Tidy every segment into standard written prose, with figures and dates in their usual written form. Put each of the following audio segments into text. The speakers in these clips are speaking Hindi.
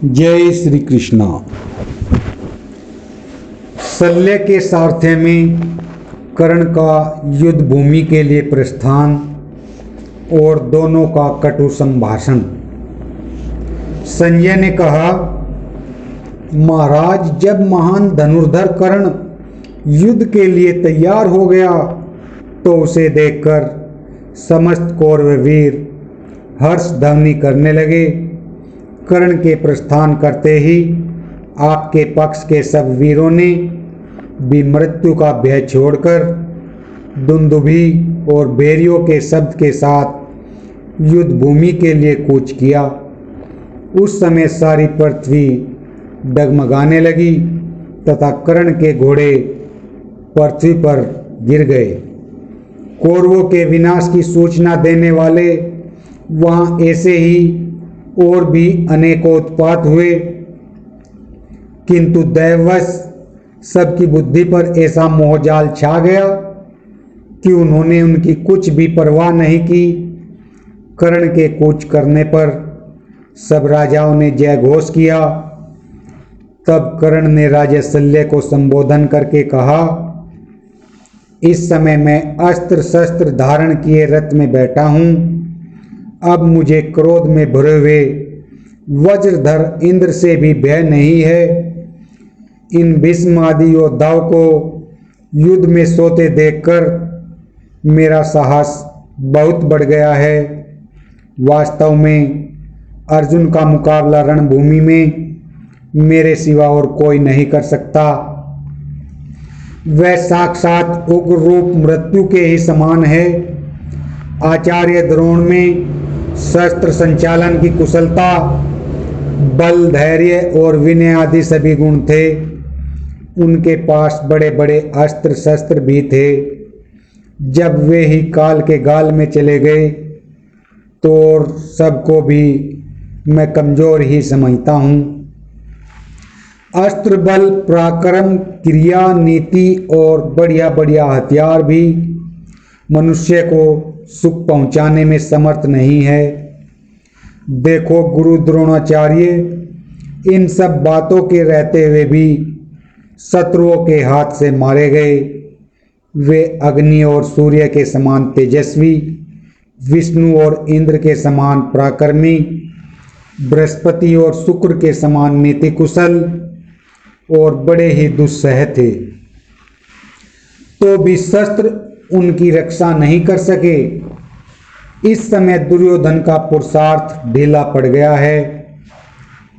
जय श्री कृष्णा। शल्य के सारथ्य में कर्ण का युद्ध भूमि के लिए प्रस्थान और दोनों का कटु संभाषण। संजय ने कहा, महाराज, जब महान धनुर्धर कर्ण युद्ध के लिए तैयार हो गया तो उसे देखकर समस्त कौरव वीर हर्ष ध्वनि करने लगे। कर्ण के प्रस्थान करते ही आपके पक्ष के सब वीरों ने भी मृत्यु का भय छोड़कर दुंदुभी और भेरियों के शब्द के साथ युद्ध भूमि के लिए कूच किया। उस समय सारी पृथ्वी डगमगाने लगी तथा कर्ण के घोड़े पृथ्वी पर गिर गए। कौरवों के विनाश की सूचना देने वाले वहां ऐसे ही और भी अनेकों उत्पात हुए, किंतु दैववश सबकी बुद्धि पर ऐसा मोहजाल छा गया कि उन्होंने उनकी कुछ भी परवाह नहीं की। कर्ण के कूच करने पर सब राजाओं ने जय घोष किया। तब कर्ण ने राजा शल्य को संबोधन करके कहा, इस समय मैं अस्त्र शस्त्र धारण किए रथ में बैठा हूँ। अब मुझे क्रोध में भरे हुए वज्रधर इंद्र से भी भय नहीं है। इन भीष्म आदि योद्धाओं को युद्ध में सोते देखकर मेरा साहस बहुत बढ़ गया है। वास्तव में अर्जुन का मुकाबला रणभूमि में मेरे सिवा और कोई नहीं कर सकता। वह साक्षात उग्र रूप मृत्यु के ही समान है। आचार्य द्रोण में शस्त्र संचालन की कुशलता, बल, धैर्य और विनय आदि सभी गुण थे। उनके पास बड़े बड़े अस्त्र शस्त्र भी थे। जब वे ही काल के गाल में चले गए तो सबको भी मैं कमजोर ही समझता हूँ। अस्त्र बल, पराक्रम, क्रिया, नीति और बढ़िया बढ़िया हथियार भी मनुष्य को सुख पहुंचाने में समर्थ नहीं है। देखो, गुरु द्रोणाचार्य इन सब बातों के रहते हुए भी शत्रुओं के हाथ से मारे गए। वे अग्नि और सूर्य के समान तेजस्वी, विष्णु और इंद्र के समान पराक्रमी, बृहस्पति और शुक्र के समान नीति कुशल और बड़े ही दुस्सह थे। तो भी शस्त्र उनकी रक्षा नहीं कर सके। इस समय दुर्योधन का पुरुषार्थ ढीला पड़ गया है।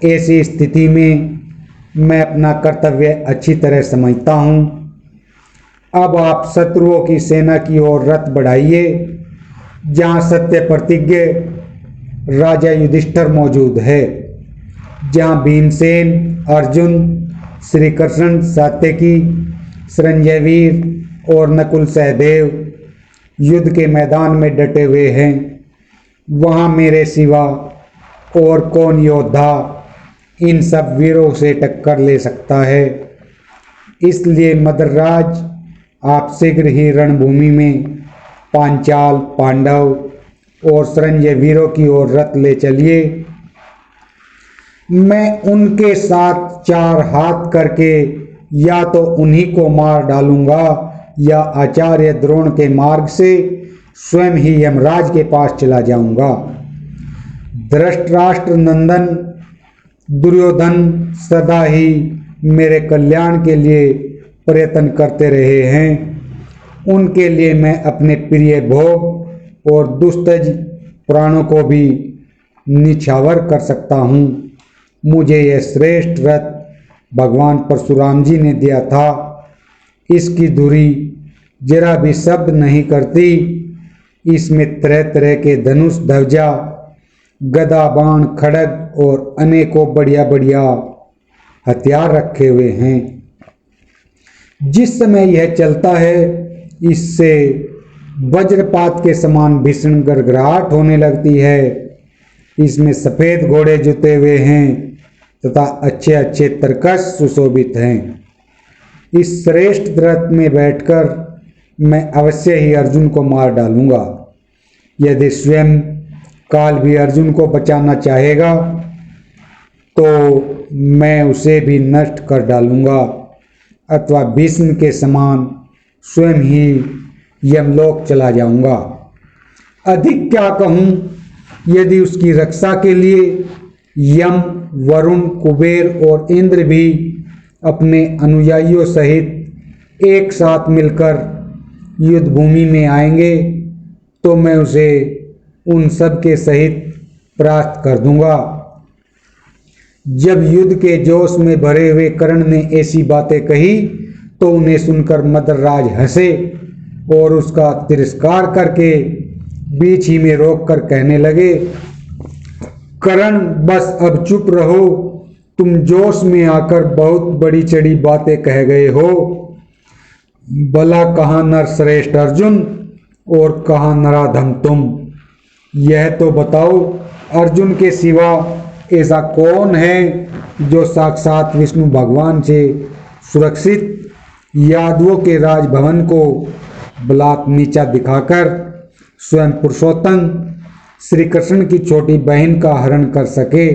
ऐसी स्थिति में मैं अपना कर्तव्य अच्छी तरह समझता हूँ। अब आप शत्रुओं की सेना की ओर रथ बढ़ाइए, जहाँ सत्य प्रतिज्ञ राजा युधिष्ठिर मौजूद है, जहाँ भीमसेन, अर्जुन, श्री कृष्ण, सात्यकी, संजय वीर और नकुल सहदेव युद्ध के मैदान में डटे हुए हैं। वहाँ मेरे सिवा और कौन योद्धा इन सब वीरों से टक्कर ले सकता है। इसलिए मद्रराज, आप शीघ्र ही रणभूमि में पांचाल, पांडव और संजय वीरों की ओर रथ ले चलिए। मैं उनके साथ चार हाथ करके या तो उन्हीं को मार डालूंगा या आचार्य द्रोण के मार्ग से स्वयं ही यमराज के पास चला जाऊंगा। धृतराष्ट्र नंदन दुर्योधन सदा ही मेरे कल्याण के लिए प्रयत्न करते रहे हैं। उनके लिए मैं अपने प्रिय भोग और दुस्तज प्राणों को भी निछावर कर सकता हूँ। मुझे यह श्रेष्ठ रथ भगवान परशुराम जी ने दिया था। इसकी धुरी जरा भी शब्द नहीं करती। इसमें तरह तरह के धनुष, ध्वजा, गदा, बाण, खड्ग और अनेकों बढ़िया बढ़िया हथियार रखे हुए हैं। जिस समय यह चलता है, इससे वज्रपात के समान भीषण गड़गड़ाहट होने लगती है। इसमें सफेद घोड़े जुते हुए हैं तथा अच्छे अच्छे तरकश सुशोभित हैं। इस श्रेष्ठ रथ में बैठकर मैं अवश्य ही अर्जुन को मार डालूंगा। यदि स्वयं काल भी अर्जुन को बचाना चाहेगा तो मैं उसे भी नष्ट कर डालूंगा, अथवा भीष्म के समान स्वयं ही यमलोक चला जाऊंगा। अधिक क्या कहूं, यदि उसकी रक्षा के लिए यम, वरुण, कुबेर और इंद्र भी अपने अनुयायियों सहित एक साथ मिलकर युद्ध भूमि में आएंगे तो मैं उसे उन सब के सहित परास्त कर दूंगा। जब युद्ध के जोश में भरे हुए कर्ण ने ऐसी बातें कही तो उन्हें सुनकर मदरराज हंसे और उसका तिरस्कार करके बीच ही में रोककर कहने लगे, कर्ण बस अब चुप रहो, तुम जोश में आकर बहुत बड़ी चढ़ी बातें कह गए हो। भला कहाँ नर श्रेष्ठ अर्जुन और कहाँ नराधम तुम, यह तो बताओ अर्जुन के सिवा ऐसा कौन है जो साक्षात विष्णु भगवान से सुरक्षित यादवों के राजभवन को बलात् नीचा दिखाकर स्वयं पुरुषोत्तम श्री कृष्ण की छोटी बहन का हरण कर सके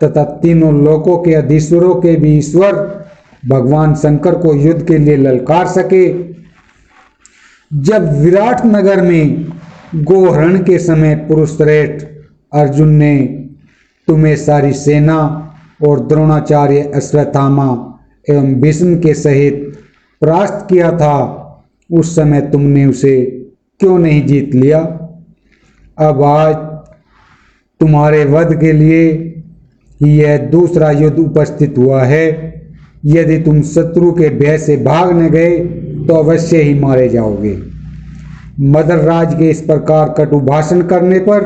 तथा तीनों लोकों के अधीश्वरों के भी ईश्वर भगवान शंकर को युद्ध के लिए ललकार सके। जब विराट नगर में गोहरण के समय पुरुषश्रेष्ठ अर्जुन ने तुम्हें सारी सेना और द्रोणाचार्य, अश्वत्थामा एवं भीष्म के सहित परास्त किया था, उस समय तुमने उसे क्यों नहीं जीत लिया? अब आज तुम्हारे वध के लिए ही यह दूसरा युद्ध उपस्थित हुआ है। यदि तुम शत्रु के भय से भाग न गए तो अवश्य ही मारे जाओगे। मदरराज के इस प्रकार कटु भाषण करने पर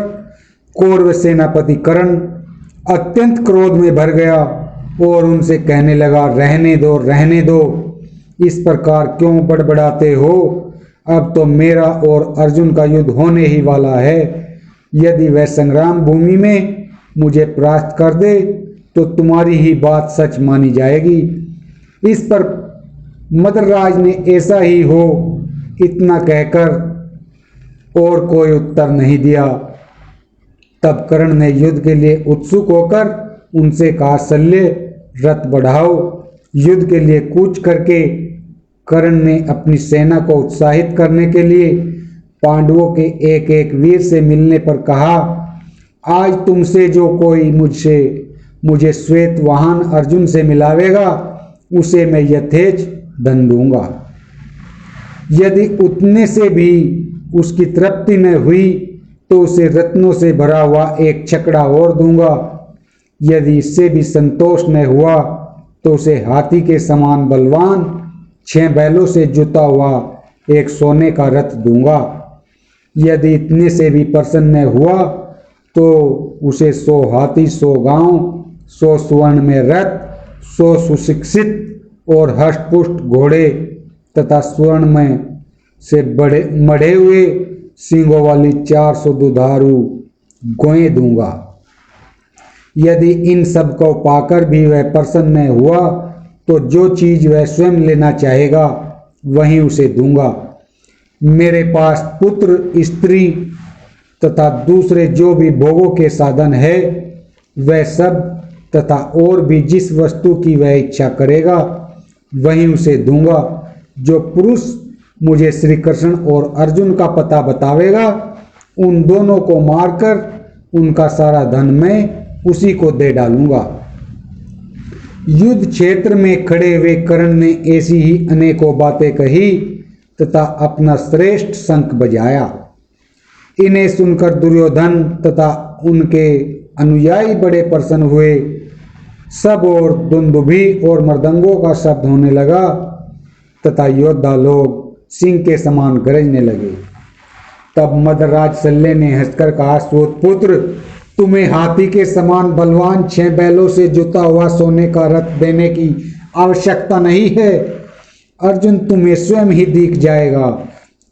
कौरव सेनापति कर्ण अत्यंत क्रोध में भर गया और उनसे कहने लगा, रहने दो, रहने दो, इस प्रकार क्यों बड़बड़ाते हो? अब तो मेरा और अर्जुन का युद्ध होने ही वाला है। यदि वह संग्राम भूमि में मुझे परास्त कर दे तो तुम्हारी ही बात सच मानी जाएगी। इस पर मदरराज ने ऐसा ही हो इतना कहकर और कोई उत्तर नहीं दिया। तब कर्ण ने युद्ध के लिए उत्सुक होकर उनसे कहा, शल्य रथ बढ़ाओ। युद्ध के लिए कूच करके कर्ण ने अपनी सेना को उत्साहित करने के लिए पांडवों के एक एक वीर से मिलने पर कहा, आज तुमसे जो कोई मुझे श्वेत वाहन अर्जुन से मिलावेगा उसे मैं यथेच धन दूंगा। यदि उतने से भी उसकी तृप्ति न हुई तो उसे रत्नों से भरा हुआ एक छकड़ा और दूंगा। यदि इससे भी संतोष न हुआ तो उसे हाथी के समान बलवान 6 बैलों से जुता हुआ एक सोने का रथ दूंगा। यदि इतने से भी प्रसन्न न हुआ तो उसे 100 हाथी, 100 गांव, 100 स्वर्ण में रथ, 100 सुशिक्षित और हष्टपुष्ट घोड़े तथा स्वर्ण में से मढ़े हुए सींगों वाली 400 दुधारू गोएं दूंगा। यदि इन सब को पाकर भी वह प्रसन्न न हुआ तो जो चीज वह स्वयं लेना चाहेगा वही उसे दूंगा। मेरे पास पुत्र, स्त्री तथा दूसरे जो भी भोगों के साधन है वह सब तथा और भी जिस वस्तु की वह इच्छा करेगा वही उसे दूंगा। जो पुरुष मुझे श्री कृष्ण और अर्जुन का पता बतावेगा उन दोनों को मारकर उनका सारा धन मैं उसी को दे डालूंगा। युद्ध क्षेत्र में खड़े हुए कर्ण ने ऐसी ही अनेकों बातें कही तथा अपना श्रेष्ठ शंख बजाया। इन्हें सुनकर दुर्योधन तथा उनके अनुयायी बड़े प्रसन्न हुए। सब और दुंदुभी और मृदंगों का शब्द होने लगा तथा योद्धा लोग सिंह के समान गरजने लगे। तब मदरराज शल्य ने हंसकर कहा, सूतपुत्र, तुम्हें हाथी के समान बलवान 6 बैलों से जुता हुआ सोने का रथ देने की आवश्यकता नहीं है। अर्जुन तुम्हें स्वयं ही दिख जाएगा।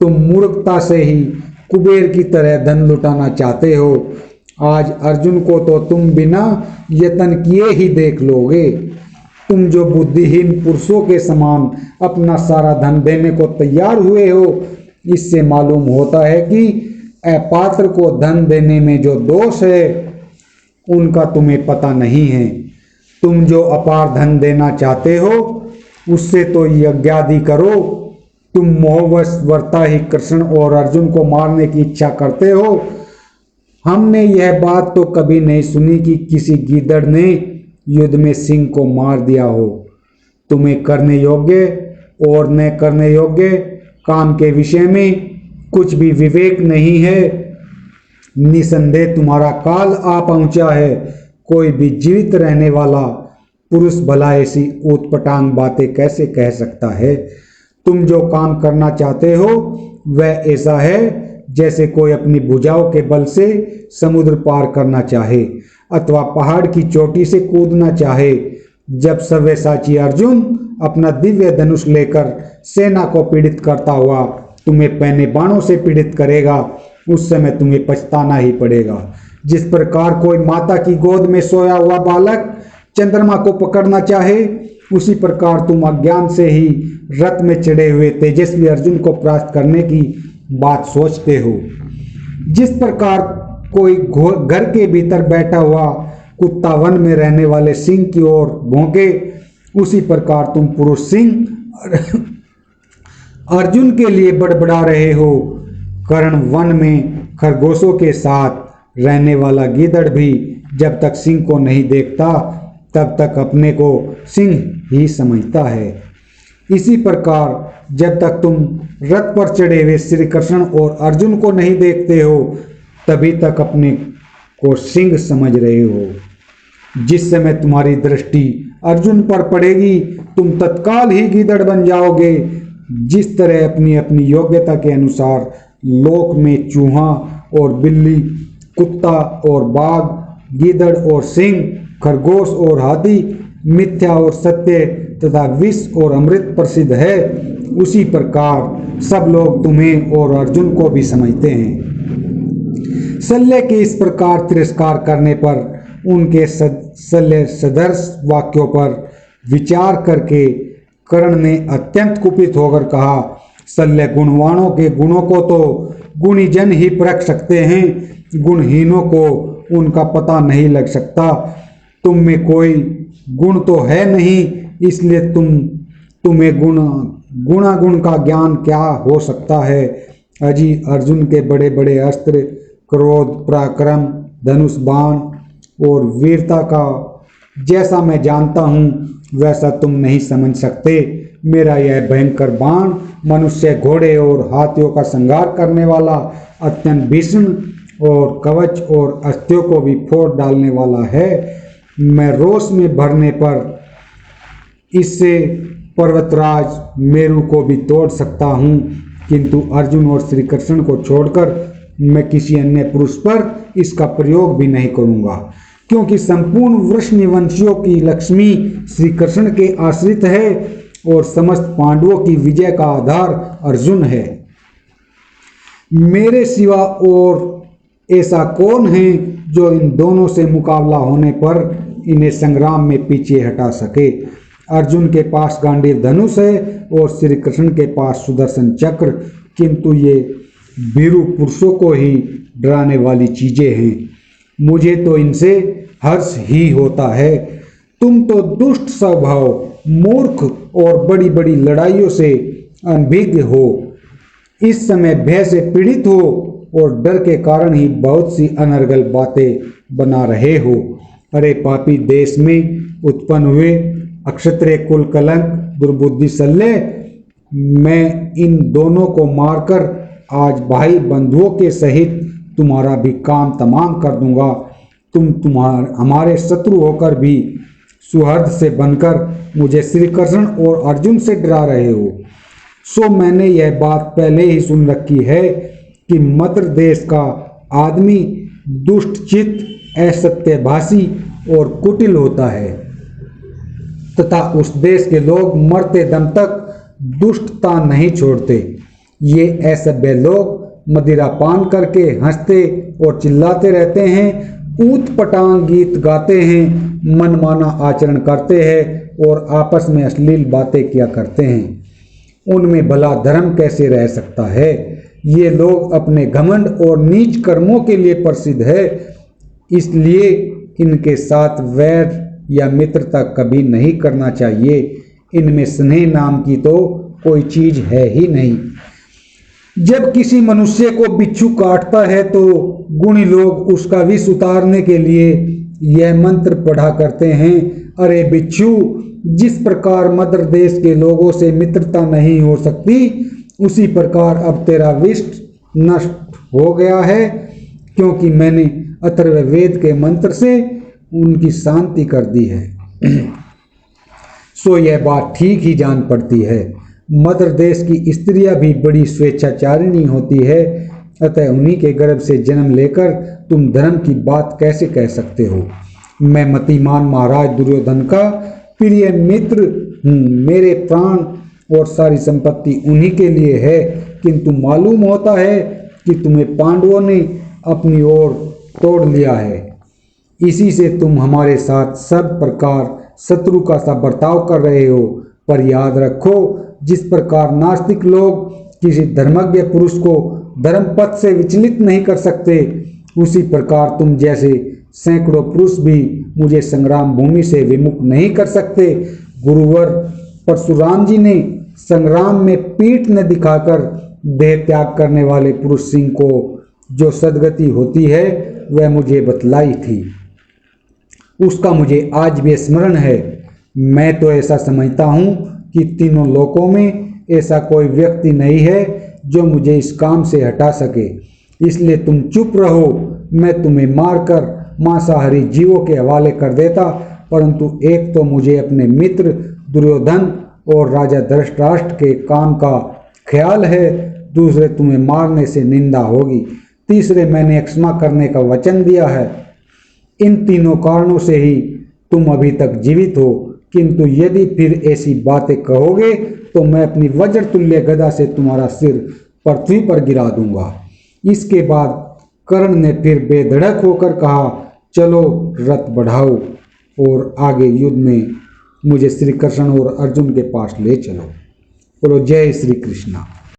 तुम मूर्खता से ही कुबेर की तरह धन लुटाना चाहते हो। आज अर्जुन को तो तुम बिना यत्न किए ही देख लोगे। तुम जो बुद्धिहीन पुरुषों के समान अपना सारा धन देने को तैयार हुए हो, इससे मालूम होता है कि अपात्र को धन देने में जो दोष है उनका तुम्हें पता नहीं है। तुम जो अपार धन देना चाहते हो उससे तो यज्ञादि करो। तुम मोहवश वर्ता ही कृष्ण और अर्जुन को मारने की इच्छा करते हो। हमने यह बात तो कभी नहीं सुनी कि किसी गीदड़ ने युद्ध में सिंह को मार दिया हो। तुम्हें करने योग्य और न करने योग्य काम के विषय में कुछ भी विवेक नहीं है। निसंदेह तुम्हारा काल आ पहुंचा है। कोई भी जीवित रहने वाला पुरुष भला ऐसी ऊटपटांग बातें कैसे कह सकता है। तुम जो काम करना चाहते हो वह ऐसा है जैसे कोई अपनी भुजाओं के बल से समुद्र पार करना चाहे अथवा पहाड़ की चोटी से कूदना चाहे। जब सव्यसाची अर्जुन अपना दिव्य धनुष लेकर सेना को पीड़ित करता हुआ तुम्हें पहने बाणों से पीड़ित करेगा उस समय तुम्हें पछताना ही पड़ेगा। जिस प्रकार कोई माता की गोद में सोया हुआ बालक चंद्रमा को पकड़ना चाहे उसी प्रकार तुम अज्ञान से ही रथ में चढ़े हुए तेजस्वी अर्जुन को प्राप्त करने की बात सोचते हो। जिस प्रकार कोई घर के भीतर बैठा हुआ कुत्ता वन में रहने वाले सिंह की ओर भौंके उसी प्रकार तुम पुरुष सिंह अर्जुन के लिए बड़बड़ा रहे हो। कर्ण वन में खरगोशों के साथ रहने वाला गीदड़ भी जब तक सिंह को नहीं देखता तब तक अपने को सिंह ही समझता है। इसी प्रकार जब तक तुम रथ पर चढ़े हुए श्री कृष्ण और अर्जुन को नहीं देखते हो तभी तक अपने को सिंह समझ रहे हो। जिस समय तुम्हारी दृष्टि अर्जुन पर पड़ेगी तुम तत्काल ही गीदड़ बन जाओगे। जिस तरह अपनी अपनी योग्यता के अनुसार लोक में चूहा और बिल्ली, कुत्ता और बाघ, गीदड़ और सिंह, खरगोश और हाथी, मिथ्या और सत्य तथा विष और अमृत प्रसिद्ध है उसी प्रकार सब लोग तुम्हें और अर्जुन को भी समझते हैं। शल्य के इस प्रकार तिरस्कार करने पर उनके शल्य सदर्श वाक्यों पर विचार करके कर्ण ने अत्यंत कुपित होकर कहा, शल्य गुणवानों के गुणों को तो गुणीजन ही परख सकते हैं, गुणहीनों को उनका पता नहीं लग सकता। तुम में कोई गुण तो है नहीं इसलिए तुम्हें गुणागुण का ज्ञान क्या हो सकता है। अजी अर्जुन के बड़े बड़े अस्त्र, क्रोध, पराक्रम, धनुष बाण और वीरता का जैसा मैं जानता हूँ वैसा तुम नहीं समझ सकते। मेरा यह भयंकर बाण मनुष्य, घोड़े और हाथियों का संहार करने वाला अत्यंत भीषण और कवच और अस्थियों को भी फोड़ डालने वाला है। मैं रोष में भरने पर इससे पर्वतराज मेरु को भी तोड़ सकता हूँ, किंतु अर्जुन और श्री कृष्ण को छोड़कर मैं किसी अन्य पुरुष पर इसका प्रयोग भी नहीं करूँगा, क्योंकि संपूर्ण वृषनिवंशियों की लक्ष्मी श्री कृष्ण के आश्रित है और समस्त पांडवों की विजय का आधार अर्जुन है। मेरे सिवा और ऐसा कौन है जो इन दोनों से मुकाबला होने पर इन्हें संग्राम में पीछे हटा सके। अर्जुन के पास गांडीव धनुष है और श्री कृष्ण के पास सुदर्शन चक्र, किंतु ये भीरू पुरुषों को ही डराने वाली चीजें हैं। मुझे तो इनसे हर्ष ही होता है। तुम तो दुष्ट स्वभाव, मूर्ख और बड़ी बड़ी लड़ाइयों से अनभिज्ञ हो। इस समय भय से पीड़ित हो और डर के कारण ही बहुत सी अनर्गल बातें बना रहे हो। अरे पापी देश में उत्पन्न हुए अक्षत्रिय कुल कलंक दुर्बुद्धि शल्य, मैं इन दोनों को मारकर आज भाई बंधुओं के सहित तुम्हारा भी काम तमाम कर दूंगा। तुम हमारे शत्रु होकर भी सुहृद से बनकर मुझे श्री कृष्ण और अर्जुन से डरा रहे हो। सो मैंने यह बात पहले ही सुन रखी है कि मद्र देश का आदमी दुष्टचित्त, असत्यभाषी और कुटिल होता है तथा उस देश के लोग मरते दम तक दुष्टता नहीं छोड़ते। ये असभ्य लोग मदिरा पान करके हंसते और चिल्लाते रहते हैं, ऊत पटांग गीत गाते हैं, मनमाना आचरण करते हैं और आपस में अश्लील बातें किया करते हैं। उनमें भला धर्म कैसे रह सकता है। ये लोग अपने घमंड और नीच कर्मों के लिए प्रसिद्ध है, इसलिए इनके साथ वैर या मित्रता कभी नहीं करना चाहिए। इनमें स्नेह नाम की तो कोई चीज है ही नहीं। जब किसी मनुष्य को बिच्छू काटता है तो गुणी लोग उसका विष उतारने के लिए यह मंत्र पढ़ा करते हैं, अरे बिच्छू, जिस प्रकार मदर देश के लोगों से मित्रता नहीं हो सकती, उसी प्रकार अब तेरा विष नष्ट हो गया है, क्योंकि मैंने अथर्ववेद के मंत्र से उनकी शांति कर दी है। सो यह बात ठीक ही जान पड़ती है। मदर देश की स्त्रियां भी बड़ी स्वेच्छाचारिणी होती है, अतः उन्हीं के गर्भ से जन्म लेकर तुम धर्म की बात कैसे कह सकते हो। मैं मतिमान महाराज दुर्योधन का प्रिय मित्र हूँ, मेरे प्राण और सारी संपत्ति उन्हीं के लिए है, किंतु मालूम होता है कि तुम्हें पांडवों ने अपनी ओर तोड़ लिया है। इसी से तुम हमारे साथ सब प्रकार शत्रु का सा बर्ताव कर रहे हो। पर याद रखो, जिस प्रकार नास्तिक लोग किसी धर्मज्ञ पुरुष को धर्म पथ से विचलित नहीं कर सकते, उसी प्रकार तुम जैसे सैकड़ों पुरुष भी मुझे संग्राम भूमि से विमुख नहीं कर सकते। गुरुवर परशुराम जी ने संग्राम में पीठ न दिखाकर देह त्याग करने वाले पुरुष सिंह को जो सदगति होती है वह मुझे बतलाई थी, उसका मुझे आज भी स्मरण है। मैं तो ऐसा समझता हूँ कि तीनों लोकों में ऐसा कोई व्यक्ति नहीं है जो मुझे इस काम से हटा सके। इसलिए तुम चुप रहो, मैं तुम्हें मारकर मांसाहारी जीवों के हवाले कर देता, परंतु एक तो मुझे अपने मित्र दुर्योधन और राजा धृतराष्ट्र के काम का ख्याल है, दूसरे तुम्हें मारने से निंदा होगी, तीसरे मैंने क्षमा करने का वचन दिया है। इन तीनों कारणों से ही तुम अभी तक जीवित हो, किंतु यदि फिर ऐसी बातें कहोगे तो मैं अपनी वज्र तुल्य गदा से तुम्हारा सिर पृथ्वी पर गिरा दूंगा। इसके बाद कर्ण ने फिर बेधड़क होकर कहा, चलो रथ बढ़ाओ और आगे युद्ध में मुझे श्री कृष्ण और अर्जुन के पास ले चलो। बोलो जय श्री कृष्णा।